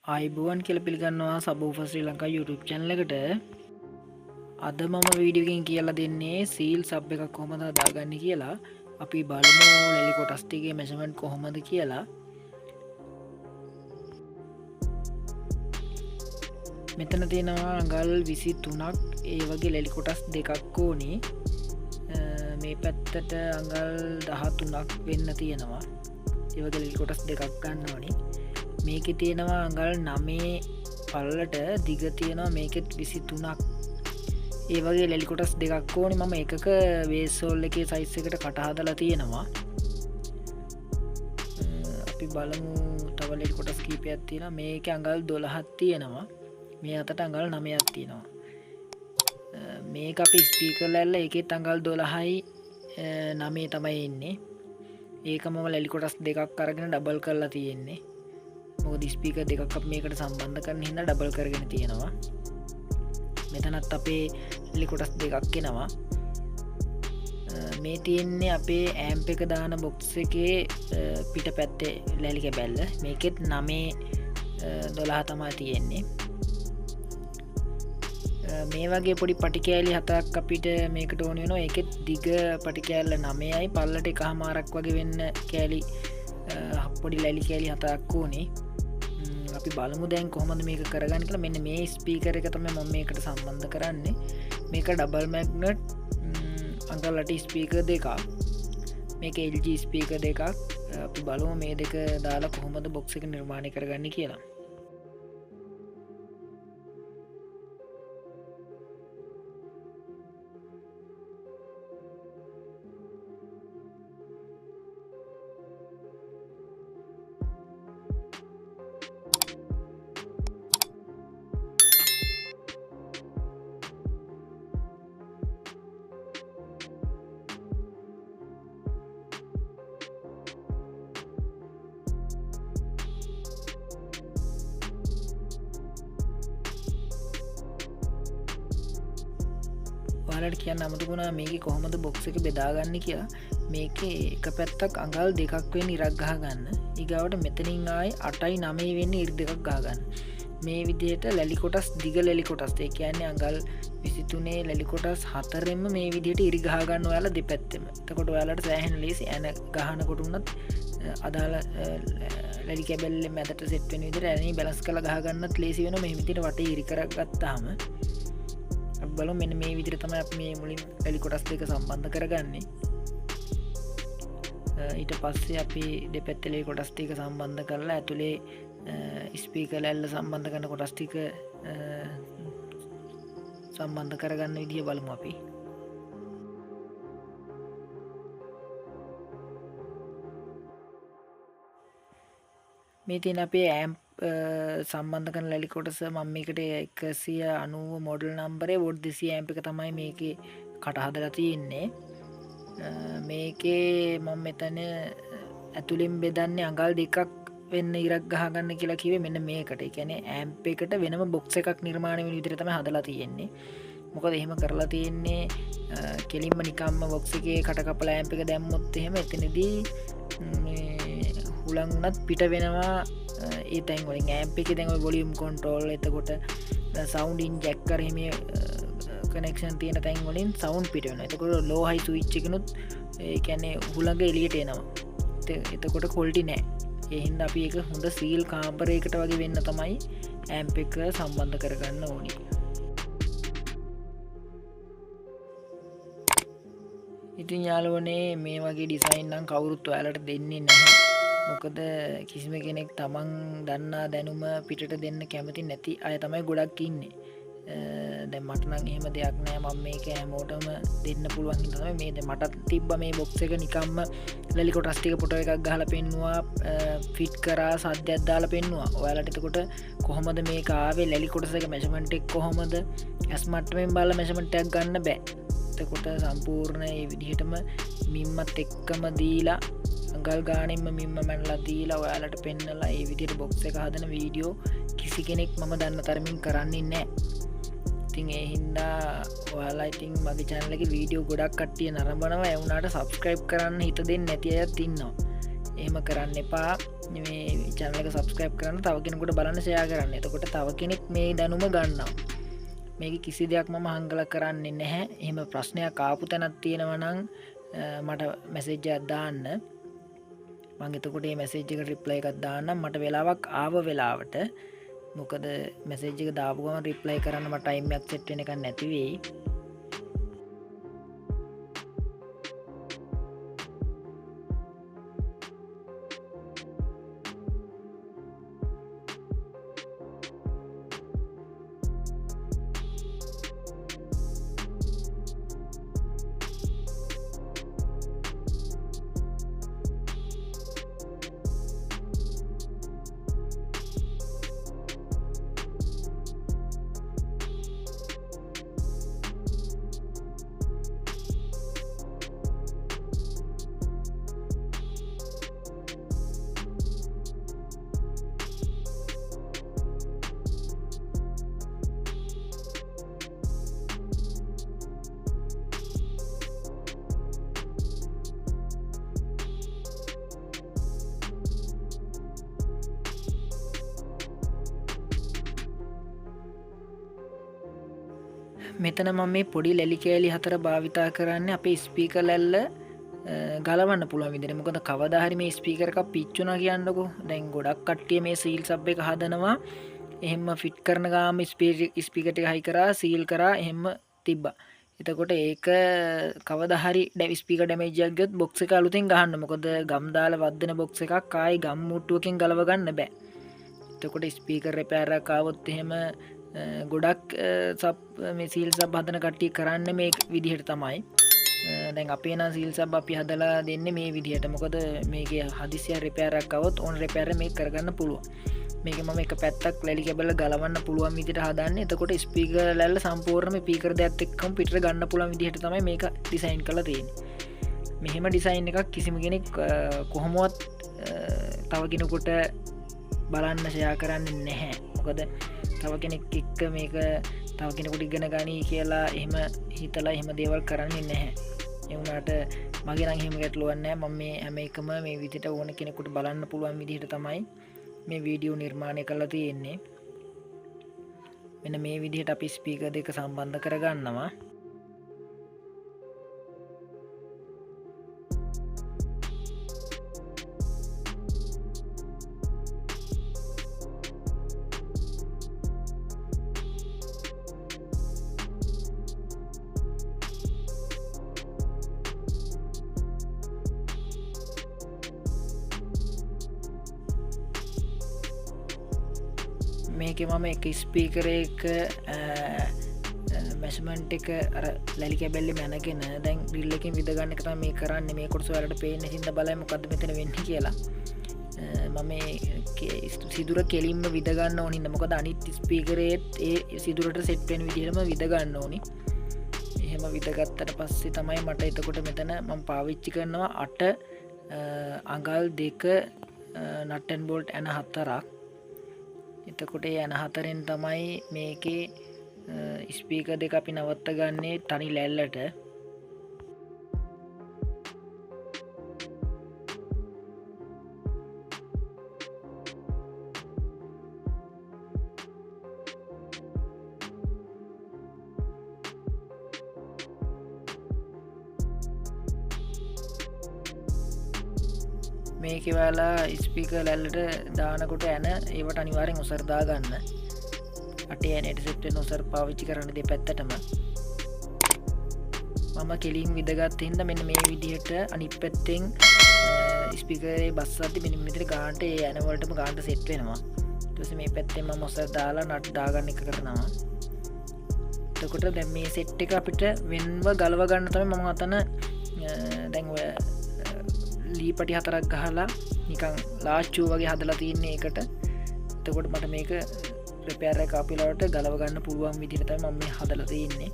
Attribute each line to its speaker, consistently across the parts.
Speaker 1: අයිබුවන් කියල පිළිගන්නවා සබූ ශ්‍රී ලංකා YouTube චැනල එකට අද මම වීඩියෝකින් කියලා දෙන්නේ සීල් සබ් එකක් කොහොමද දාගන්න කියලා අපි බලමු ලෙලි කොටස්ටිගේ මෙෂමෙන්ට් කොහොමද කියලා මෙතන තියෙනවා අඟල් 23ක් ඒ වගේ ලෙලි කොටස් දෙකක් ඕනි මේ පැත්තට අඟල් 13ක් වෙන්න තියෙනවා ඒ වගේ ලෙලි කොටස් දෙකක් ගන්න ඕනි මේක තියෙනවා අඟල් 9 පල්ලට දිග තියෙනවා මේකෙත් 23ක් ඒ වගේ ලෙලි කොටස් දෙකක් ඕනි මම එකක වේසෝල් එකේ සයිස් එකට කට හදලා තියෙනවා අපි බලමු තව ලෙලි කොටස් කීපයක් තියෙනවා මේක අඟල් 12ක් තියෙනවා මේ අතට අඟල් 9ක් තියෙනවා මේක අපි ස්පීකර් ලැල්ල එකෙත් අඟල් 12යි 9 තමයි ඉන්නේ ඒක මම ලෙලි කොටස් දෙකක් අරගෙන ඩබල් කරලා තියෙන්නේ මොකද ස්පීකර් දෙකක් අපි මේකට සම්බන්ධ කරන්න හින්දා ඩබල් කරගෙන තියෙනවා මෙතනත් අපේ ලෙලි කොටස් දෙකක් එනවා මේ තියෙන්නේ අපේ ඇම්ප් එක දාන බොක්ස් එකේ පිට පැත්තේ ලැලි කැබැල්ල මේකෙත් 9 12 තමයි තියෙන්නේ මේ වගේ පොඩි පටි කෑලි හතක් අපිට මේකට ඕන වෙනවා ඒකෙත් දිග පටි කෑල්ල 9යි පල්ලට එකහමාරක් වගේ වෙන්න කෑලි පොඩි ලැලි කෑලි හතක් ඕනේ අපි බලමු දැන් කොහොමද මේක කරගන්න කියලා මෙන්න මේ ස්පීකර් එක තමයි මම මේකට සම්බන්ධ කරන්නේ මේක ඩබල් මැග්නට් අඟල් 8 ස්පීකර් දෙකක් මේක LG ස්පීකර් දෙකක් අපි බලමු මේ දෙක දාලා කොහොමද බොක්ස් එක නිර්මාණය කරගන්නේ කියලා ඔයාලට කියන්න අමතකුණා මේක කොහොමද බොක්ස් එක බෙදාගන්න කියලා මේක එක පැත්තක් අඟල් දෙකක් වෙන්න ඉරක් ගහ ගන්න ඊගාවට මෙතනින් ආයි 8යි 9 වෙන්න ඉර් දෙකක් ගහගන්න මේ විදිහට ලැලි කොටස් දිග ලැලි කොටස් ඒ කියන්නේ අඟල් 23 ලැලි කොටස් 4ෙන්ම මේ විදිහට ඉරි ගහ ගන්න ඔයාලා දෙපැත්තෙම එතකොට ඔයාලට සෑහෙන ලේසි ඇන ගහනකොට උනත් අදාළ ලැලි කැබල්ල මැදට සෙට් වෙන විදිහට ඇනේ බැලන්ස් කරලා ගහ ගන්නත් ලේසි වෙනවා මේ විදිහට වටේ ඉරි කරගත්තාම බලමු මෙන්න මේ විදිහට තමයි අපි මේ මුලින් ලැලි කොටස් දෙක සම්බන්ධ කරගන්නේ ඊට පස්සේ අපි දෙපැත්තේ ලැලි කොටස් ටික සම්බන්ධ කරලා ඇතුලේ ස්පීකර් ලැල්ල සම්බන්ධ කරන කොටස් ටික සම්බන්ධ කරගන්න විදිය බලමු අපි මේ තියෙන අපේ ඇම්ප් සම්බන්ධ කරන ලැලි කොටස මම මේකට 190 මොඩල් නම්බරේ වෝඩ් 200 ඇම්ප් එක තමයි මේකේ කට හදලා තියෙන්නේ මේකේ මම මෙතන ඇතුලින් බෙදන්නේ අඟල් දෙකක් වෙන්න ඉරක් ගහගන්න කියලා කිව්වේ මෙන්න මේකට. ඒ කියන්නේ ඇම්ප් එකට වෙනම බොක්ස් එකක් නිර්මාණය වෙන විදිහට තමයි හදලා තියෙන්නේ. මොකද එහෙම කරලා තියෙන්නේ කෙලින්ම නිකම්ම බොක්ස් එකේ කට කපලා ඇම්ප් එක දැම්මොත් එහෙම එතනදී හුලං උනත් පිට වෙනවා ඒ තැන් වලින් ඇම්ප් එකේ දැන් ඔය වොලියුම් කන්ට්‍රෝල් එතකොට සවුන්ඩ් ඉන්ජෙක්ටර් එහෙම කනෙක්ෂන් තියෙන තැන් වලින් සවුන්ඩ් පිට වෙනවා. එතකොට ලෝ හයි ස්විච් එකනොත් ඒ කියන්නේ හුලඟ එළියට එනවා. එතකොට ක්වොලිටි නැහැ. ඒ හින්දා අපි ඒක හොඳ සීල් කාමරයකට වගේ වෙන්න තමයි ඇම්ප් එක සම්බන්ධ කරගන්න ඕනේ. ඉතින් යාළුවනේ මේ වගේ ඩිසයින් නම් කවුරුත් ඔයාලට දෙන්නේ නැහැ. මොකද කිසිම කෙනෙක් තමන් දන්නා දැනුම පිටට දෙන්න කැමති නැති අය තමයි ගොඩක් ඉන්නේ. දැන් මට නම් එහෙම දෙයක් නෑ මම මේක හැමෝටම දෙන්න පුළුවන් හින්දා තමයි මේ දැන් මට තිබ්බ මේ බොක්ස් එක නිකම්ම ලැලි කොටස් ටික ෆොටෝ එකක් ගහලා පෙන්නුවා ෆිට කරා සද්දයක් දාලා පෙන්නුවා. ඔයාලට එතකොට කොහොමද මේක ආවේ ලැලි කොටස් එක මෙෂර්මන්ට් එක කොහොමද ඇස් මට්ටමින් බලලා මෙෂර්මන්ට් එකක් ගන්න බෑ. එතකොට සම්පූර්ණ මේ විදිහටම මිම්මත් එක්කම දීලා අඟල් ගානින්ම මිම්ම මැනලා දීලා ඔයාලට පෙන්නලා මේ විදිහට බොක්ස් එක හදන වීඩියෝ කිසි කෙනෙක් මම දන්න තරමින් කරන්නේ නැහැ. ඉතින් ඒ හින්දා ඔයාලා ඉතින් මගේ channel එකේ වීඩියෝ ගොඩක් කට්ටිය නරඹනවා ඒ වුණාට subscribe කරන්න හිත දෙන්නේ නැති අයත් ඉන්නවා. එහෙම කරන්න එපා. මේ channel එක subscribe කරන්න, තව කෙනෙකුට බලන්න share කරන්න. එතකොට තව කෙනෙක් මේ දැනුම ගන්නවා. මේක කිසි දෙයක් මම හංගල කරන්නේ නැහැ. එහෙම ප්‍රශ්නයක් ආපු තැනක් තියෙනවා නම් මට message එකක් දාන්න. මම එතකොට මේ message එකට reply එකක් දාන්නම්. මට වෙලාවක් ආව වෙලාවට. මොකද message එක දාපු ගමන් reply කරන්න මට time එකක් set වෙන එකක් නැති වෙයි. මෙතන මම මේ පොඩි ලැලි කෑලි 4 භාවිතා කරන්නේ අපේ ස්පීකර් ලැල්ල ගලවන්න පුළුවන් විදිහට. මොකද කවදා හරි මේ ස්පීකර් එකක් පිච්චුණා කියන්නකෝ. දැන් ගොඩක් කට්ටිය මේ සීල් සබ් එක හදනවා. එහෙම ෆිට කරන ගාම ස්පීකර් එක හයි කරා, සීල් කරා, එහෙම තිබ්බා. එතකොට ඒක කවදා හරි ස්පීකර් ඩැමේජ් එකක් ගියොත් බොක්ස් එක අලුතෙන් ගහන්න. මොකද ගම් දාලා වද්දන බොක්ස් එකක් ආයි ගම් මුට්ටුවකින් ගලව ගන්න බෑ. එතකොට ස්පීකර් රිපෙයාර් එකක් ආවොත් එහෙම ගොඩක් සබ් මේ සීල් සබ් හදන කට්ටිය කරන්නේ මේ විදිහට තමයි. දැන් අපේ නම් සීල් සබ් අපි හදලා දෙන්නේ මේ විදිහට. මොකද මේකේ හදිසිය රිපෙයාර් එකක් આવොත් ඕන් රිපෙයාර් මේක කරගන්න පුළුවන්. මේක මම එක පැත්තක් ලැලි කැබල ගලවන්න පුළුවන් විදිහට හදන්නේ. එතකොට ස්පීකර් ලැල්ල සම්පූර්ණයෙන්ම ස්පීකර් දෙකත් එක්කම පිටර ගන්න පුළුවන් විදිහට තමයි මේක ඩිසයින් කරලා තියෙන්නේ. මෙහෙම ඩිසයින් එකක් කිසිම කෙනෙක් කොහොමවත් තව කෙනෙකුට බලන්න ෂෙයා කරන්නේ නැහැ. මොකද තව කෙනෙක් එක්ක මේක තව කෙනෙකුට ඉගෙන ගනී කියලා එහෙම හිතලා එහෙම දේවල් කරන්නේ නැහැ. ඒ වුණාට මගේ නම් එහෙම ගැටලුවක් නැහැ. මම මේ හැම එකම මේ විදිහට ඕන කෙනෙකුට බලන්න පුළුවන් විදිහට තමයි මේ වීඩියෝ නිර්මාණය කරලා තියෙන්නේ. මෙන්න මේ විදිහට අපි ස්පීකර් දෙක සම්බන්ධ කරගන්නවා. මේක මම එක ස්පීකර එක මැෂමන්ට් එක අර ලැලි කැබැල්ලි මැනගෙන දැන් ඩ්‍රිල් එකකින් විදගන්න එක තමයි මේ කරන්නේ. මේ කොටස ඔයාලට පේන්නේ හින්දා බලන්න මොකද්ද මෙතන වෙන්නේ කියලා. මම සිදුර කෙලින්ම විදගන්න ඕනි. මොකද අනිත් ස්පීකරේත් ඒ සිදුරට සෙට් වෙන විදිහටම විදගන්න ඕනි. එහෙම විදගත්තට පස්සේ තමයි මට එතකොට මෙතන මම පාවිච්චි කරනවා 8 අඟල් 2 නට් ඇන්ඩ් බෝල්ට් ඇන 4ක්. එතකොට යන 4ෙන් තමයි මේකේ ස්පීකර් දෙක අපි නවත්ත ගන්නේ තනි ලැල්ලට. මේක ඔයාලා ස්පීකර් ලැල්ලට දානකොට ඇන ඒවට අනිවාර්යෙන් ඔසර දාගන්න. අටේ ඇනට සෙට් වෙන ඔසර පාවිච්චි කරන්න දෙපැත්තටම. මම කෙලින් විදගත් හින්දා මෙන්න මේ විදිහට අනිත් පැත්තෙන් ස්පීකරේ බස්සද්දි මෙන්න මෙතන ගානට ඒ ඇන වලටම ගානට සෙට් වෙනවා. ඊට පස්සේ මේ පැත්තෙන් මම ඔසර දාලා නට් දාගන්න එක කරනවා. එතකොට දැන් මේ සෙට් එක අපිට වෙන්ව ගලව ගන්න තමයි මම අතන දැන් ඔය ලීපටි 4ක් ගහලා නිකන් ලාච්චුව වගේ හදලා තියන්නේ ඒකට. එතකොට මට මේක රිපෙයාර් එක අපිලාවට ගලව ගන්න පුළුවන් විදිහට තමයි මම මේ හදලා තියන්නේ.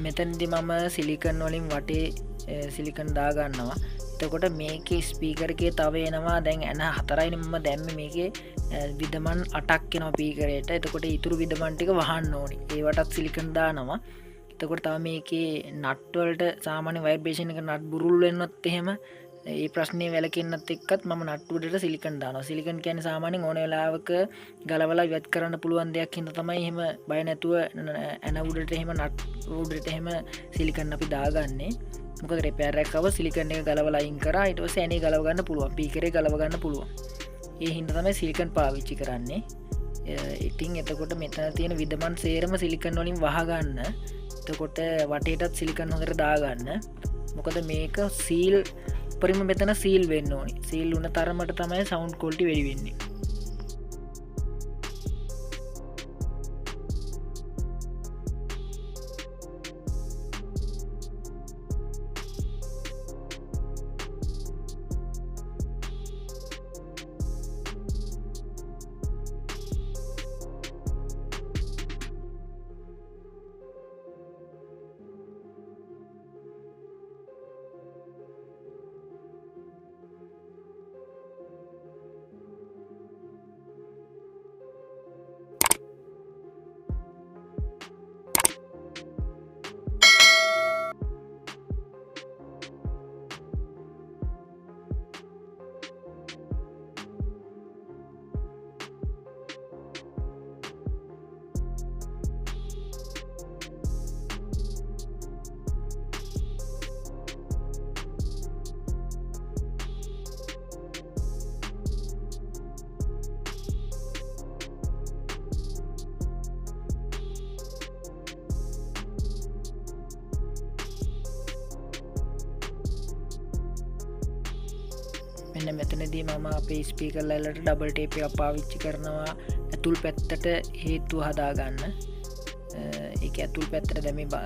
Speaker 1: මෙතනදි මම සිලිකන් වලින් වටේ සිලිකන් දාගන්නවා. එතකොට මේකේ ස්පීකරකේ තව එනවා දැන් ඇන 4යි මම දැම්ම මේකේ විදමන් 8ක් එනවා පීකරයට. එතකොට ඉතුරු විදමන් ටික වහන්න ඕනි. ඒවටත් සිලිකන් දානවා. එතකොට තව මේකේ නට් වලට සාමාන්‍ය වයිබ්‍රේෂන් එක නට් බුරුල් වෙනවත් එහෙම ඒ ප්‍රශ්නේ වැලකෙන්නත් එක්කත් මම නට් උඩට සිලිකන් දානවා. සිලිකන් කියන්නේ සාමාන්‍යයෙන් ඕන වෙලාවක ගලවලා ඉවත් කරන්න පුළුවන් දෙයක් හින්දා තමයි එහෙම බය නැතුව ඇන උඩට එහෙම නට් උඩට එහෙම සිලිකන් අපි දාගන්නේ. මොකද රිපෙයාර් එකක් ආව සිලිකන් එක ගලවලා අයින් කරා ඊට පස්සේ ඇනේ ගලව ගන්න පුළුවන්. ස්පීකරේ ගලව ගන්න පුළුවන්. ඒ හින්දා තමයි සිලිකන් පාවිච්චි කරන්නේ. ඉතින් එතකොට මෙතන තියෙන විදමන් සේරම සිලිකන් වලින් වහගන්න. එතකොට වටේටත් සිලිකන් හොඳට දාගන්න. මොකද මේක සීල් උපරිම මෙතන සීල් වෙන්න ඕනි. සීල් වුණ තරමට තමයි සවුන්ඩ් ක්වොලිටි වැඩි වෙන්නේ. මෙන්න මෙතනදී මම අපේ ස්පීකර් වලට ඩබල් ටේප් එකක් පාවිච්චි කරනවා ඇතුල් පැත්තට හේතු හදාගන්න. ඒක ඇතුල් පැත්තට දැන් මේ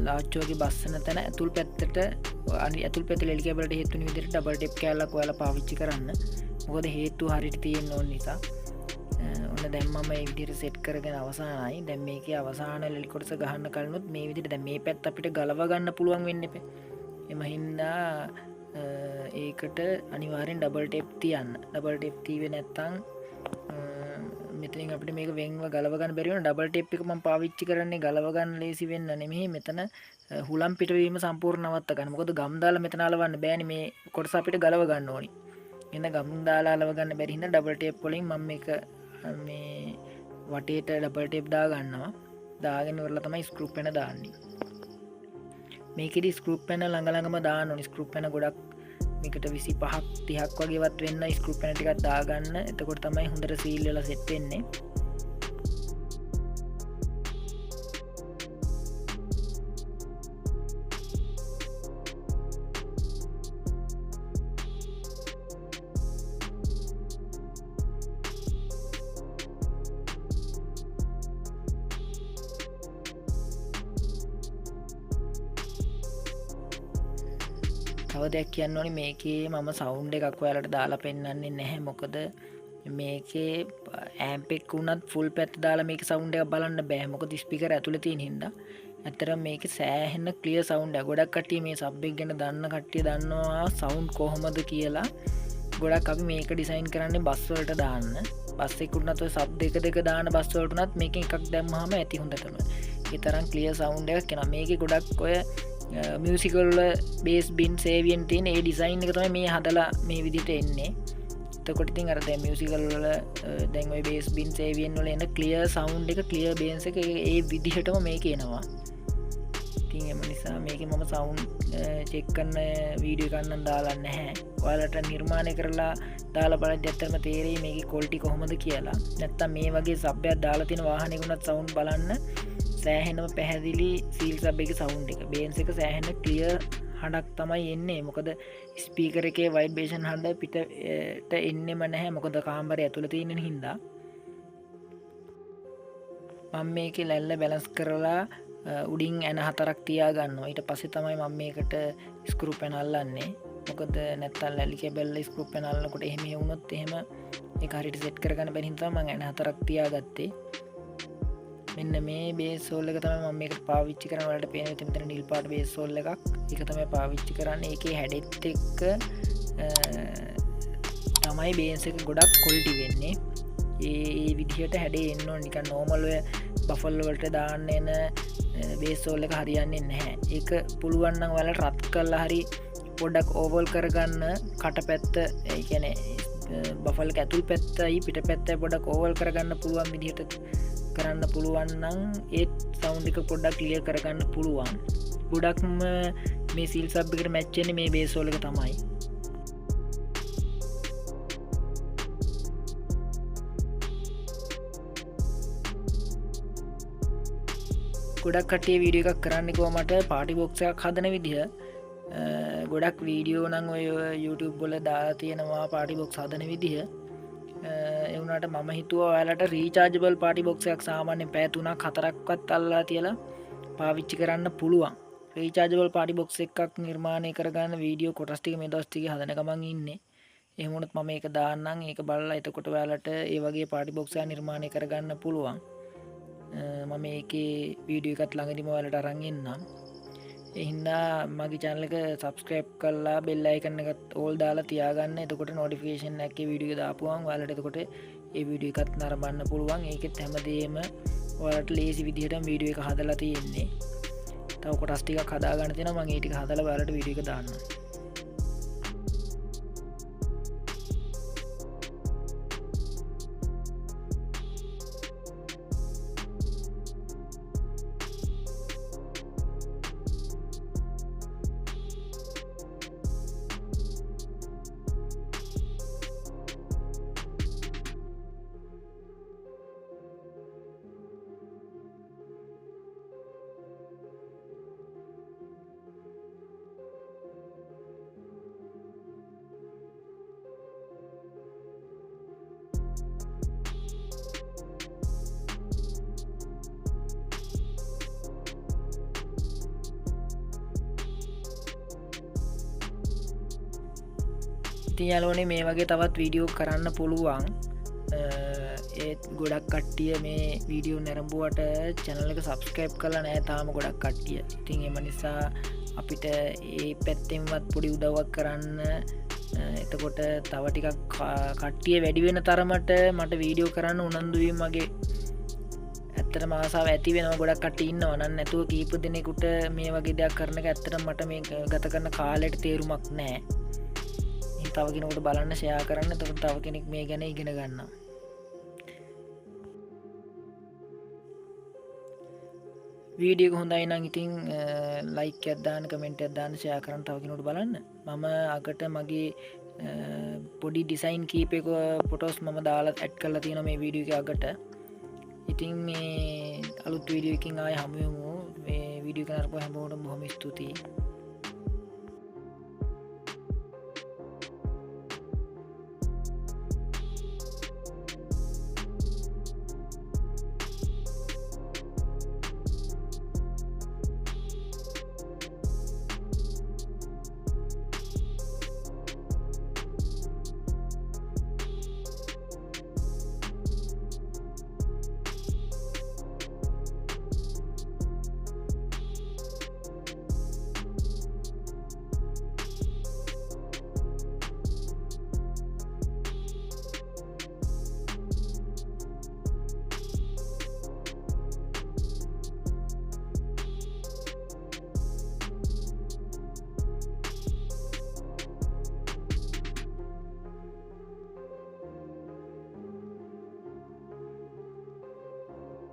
Speaker 1: ලාච්චෝගේ බස්සන තැන ඇතුල් පැත්තට ඇතුල් පැත්තේ ලෙලි කැබලට හේතු වෙන විදිහට ඩබල් ටේප් කෑල්ලක් ඔයාලා පාවිච්චි කරන්න. මොකද හේතු හරියට තියෙන්න ඕන නිසා. ඔන්න දැන් මම මේ විදිහට සෙට් කරගෙන අවසానයි. දැන් මේකේ අවසාන ලෙලි කොටස ගහන්න කලිනුත් මේ විදිහට දැන් මේ පැත්ත අපිට ගලව ගන්න පුළුවන් වෙන්නේ නැහැ. එම හින්දා ඒකට අනිවාර්යෙන් ඩබල් ටේප් තියන්න. ඩබල් ටේප් තීවේ නැත්තම් මෙතනින් අපිට මේක වෙන්ව ගලව ගන්න බැරි වෙන. ඩබල් ටේප් එක මම පාවිච්චි කරන්නේ ගලව ගන්න ලේසි වෙන්න නෙමෙයි. මෙතන හුලම් පිටවීම සම්පූර්ණ නවත්ත ගන්න. මොකද ගම් දාලා මෙතන අලවන්න බෑනේ. මේ කොටස අපිට ගලව ගන්න ඕනි. එහෙනම් ගම් දාලා අලව ගන්න බැරි හින්දා ඩබල් ටේප් වලින් මම මේක මේ වටේට ඩබල් ටේප් දා ගන්නවා. දාගෙන ඉවරලා තමයි ස්ක්‍රූ පැන දාන්නේ. මේකෙදි ස්ක්‍රූ පැන ළඟ ළඟම දාන්න ඕනි. ස්ක්‍රූ පැන ගොඩක් මේකට 25ක් 30ක් වගේවත් වෙන්න ස්ක්‍රූ පැන ටිකක් දාගන්න. එතකොට තමයි හොඳට සීල් වෙලා සෙට් වෙන්නේ. තව දෙයක් කියන්න ඕනි මේකේ මම සවුන්ඩ් එකක් ඔයාලට දාලා පෙන්වන්නේ නැහැ. මොකද මේකේ ඇම්ප් එක උනත් ෆුල් පැත්ත දාලා මේකේ සවුන්ඩ් එක බලන්න බෑ. මොකද ස්පීකර් ඇතුලේ තියෙන හින්දා. ඇත්තටම මේකේ සෑහෙන ක්ලියර් සවුන්ඩ් එක. ගොඩක් කට්ටිය මේ සබ් එක ගැන දන්න කට්ටිය දන්නවා සවුන්ඩ් කොහොමද කියලා. ගොඩක් අපි මේක ඩිසයින් කරන්නේ බස් වලට දාන්න. බස් එකක් උනත් ඔය සබ් දෙක දාන බස් වලට උනත් මේකෙන් එකක් දැම්මහම ඇති හොඳටම. ඒ තරම් ක්ලියර් සවුන්ඩ් එකක් එනවා. මේකේ ගොඩක් ඔය මියසිකල් බේස් බින් සේවියෙන් තියෙන ඒ ඩිසයින් එක තමයි මේ හදලා මේ විදිහට එන්නේ. එතකොට ඉතින් අර දැන් මියසිකල් වල දැන් ওই බේස් බින් සේවියෙන් වල එන ක්ලියර් සවුන්ඩ් එක ක්ලියර් බේස් එක ඒ විදිහටම මේක එනවා. ඉතින් එම නිසා මේකේ මම සවුන්ඩ් චෙක් කරන වීඩියෝ එකක් නම් දාලා නැහැ. ඔයාලට නිර්මාණය කරලා දාලා බලද්දි ඇත්තටම තේරෙයි මේකේ ක්වොලිටි කොහොමද කියලා. නැත්තම් මේ වගේ සබ් එකක් දාලා තියෙන වාහනයක උනත් සවුන්ඩ් බලන්න සෑහෙනම පැහැදිලි සීල් සබ් එකේ සවුන්ඩ් එක. බේස් එක සෑහෙන ක්ලියර් හඬක් තමයි එන්නේ. මොකද ස්පීකර් එකේ වයිබ්‍රේෂන් හඬ පිටට එන්නෙම නැහැ. මොකද කාමරය ඇතුළේ තියෙන හින්දා. මම මේකේ ලැල්ල බැලන්ස් කරලා උඩින් ඇන 4ක් තියා ගන්නවා. ඊට පස්සේ තමයි මම මේකට ස්ක්‍රූ පැන අල්ලන්නේ. මොකද නැත්තම් ලැලි කැබල්ල ස්ක්‍රූ පැන අල්ලනකොට එහෙම වුණොත් එහෙම ඒක හරියට සෙට් කරගන්න බැරි හින්දා මම ඇන 4ක් තියාගත්තේ. මෙන්න මේ බේස් සෝල් එක තමයි මම මේකට පාවිච්චි කරන වලට පේන මෙතන නිල් පාට බේස් සෝල් එකක් ඒක තමයි පාවිච්චි කරන්නේ ඒකේ හැඩෙත් එක්ක තමයි බේස් එක ගොඩක් ක්වොලිටි වෙන්නේ ඒ විදිහට හැඩේ එන්න ඕන නිකන් නෝමල් ඔය බෆල් වලට දාන්න එන බේස් සෝල් එක හරියන්නේ නැහැ ඒක පුළුවන් නම් ඔයාලා රත් කරලා හරි පොඩ්ඩක් ඕවල් කරගන්න කට පැත්ත ඒ කියන්නේ බෆල් ඇතුල් පැත්තයි පිට පැත්තයි පොඩ්ඩක් ඕවල් කරගන්න පුළුවන් විදිහට කරන්න පුළුවන් නම් ඒත් සවුන්ඩ් එක පොඩ්ඩක් ක්ලියර් කරගන්න පුළුවන් ගොඩක්ම මේ සීල් සබ් එකට මැච් වෙන්නේ මේ බේස් සෝල් එක තමයි ගොඩක් කට්ටිය වීඩියෝ එකක් කරන්න කිව්වා මට පාටි බොක්ස් එකක් හදන විදිහ ගොඩක් වීඩියෝ නම් ඔය YouTube වල දාලා තියෙනවා පාටි බොක්ස් හදන විදිහ එවුනට මම හිතුවා ඔයාලට රීචාර්ජබල් පාටි බොක්ස් එකක් සාමාන්‍යයෙන් පැය 3ක් 4ක්වත් අල්ලලා තියලා පාවිච්චි කරන්න පුළුවන් රීචාර්ජබල් පාටි බොක්ස් එකක් නිර්මාණය කරගන්න වීඩියෝ කොටස් ටික මේ දවස් ටිකේ හදන ගමන් ඉන්නේ එහෙම වුණොත් මම ඒක දාන්නම් ඒක බලලා එතකොට ඔයාලට ඒ වගේ පාටි බොක්ස් එකක් නිර්මාණය කරගන්න පුළුවන් මම ඒකේ වීඩියෝ එකත් ළඟදිම ඔයාලට අරන් එන්නම් එහින්දා මගේ channel එක subscribe කරලා bell icon එකත් all දාලා තියාගන්න එතකොට notification එකේ වීඩියෝ එක දාපුවම ඔයාලට එතකොට ඒ වීඩියෝ එකත් නරඹන්න පුළුවන් ඒකෙත් හැමදේම ඔයාලට ලේසි විදිහටම වීඩියෝ එක හදලා තියෙන්නේ තව කොටස් ටිකක් හදා ගන්න තියෙනවා මම ඒ ටික හදලා ඔයාලට වීඩියෝ එක දාන්නම් ඉතින් යාළුවනේ මේ වගේ තවත් වීඩියෝ කරන්න පුළුවන් ඒත් ගොඩක් කට්ටිය මේ වීඩියෝ නැරඹුවට channel එක subscribe කරලා නැහැ තාම ගොඩක් කට්ටිය. ඉතින් ඒ නිසා අපිට ඒ පැත්තෙන්වත් පොඩි උදව්වක් කරන්න එතකොට තව ටිකක් කට්ටිය වැඩි වෙන තරමට මට වීඩියෝ කරන්න උනන්දු වීම මගේ ඇත්තටම ආසාව ඇති වෙනවා ගොඩක් කට්ටිය ඉන්නවා නම් නැතුව කීප දෙනෙකුට මේ වගේ දෙයක් කරන එක ඇත්තටම මට මේ ගත කරන කාලෙට තේරුමක් නැහැ. තව කෙනෙකුට බලන්න ෂෙයා කරන්න එතකොට තව කෙනෙක් මේ ගැන ඉගෙන ගන්නවා වීඩියෝ එක හොඳයි නම් ඉතින් ලයික් එකක් දාන්න කමෙන්ට් එකක් දාන්න ෂෙයා කරන්න තව කෙනෙකුට බලන්න මම අකට මගේ පොඩි ඩිසයින් කීපයක ෆොටෝස් මම දාලා ඇඩ් කරලා තියෙනවා මේ වීඩියෝ එක අකට ඉතින් මේ අලුත් වීඩියෝ එකකින් ආයෙ හමු වෙමු මේ වීඩියෝ එක නරඹපු හැමෝටම බොහොම ස්තුතියි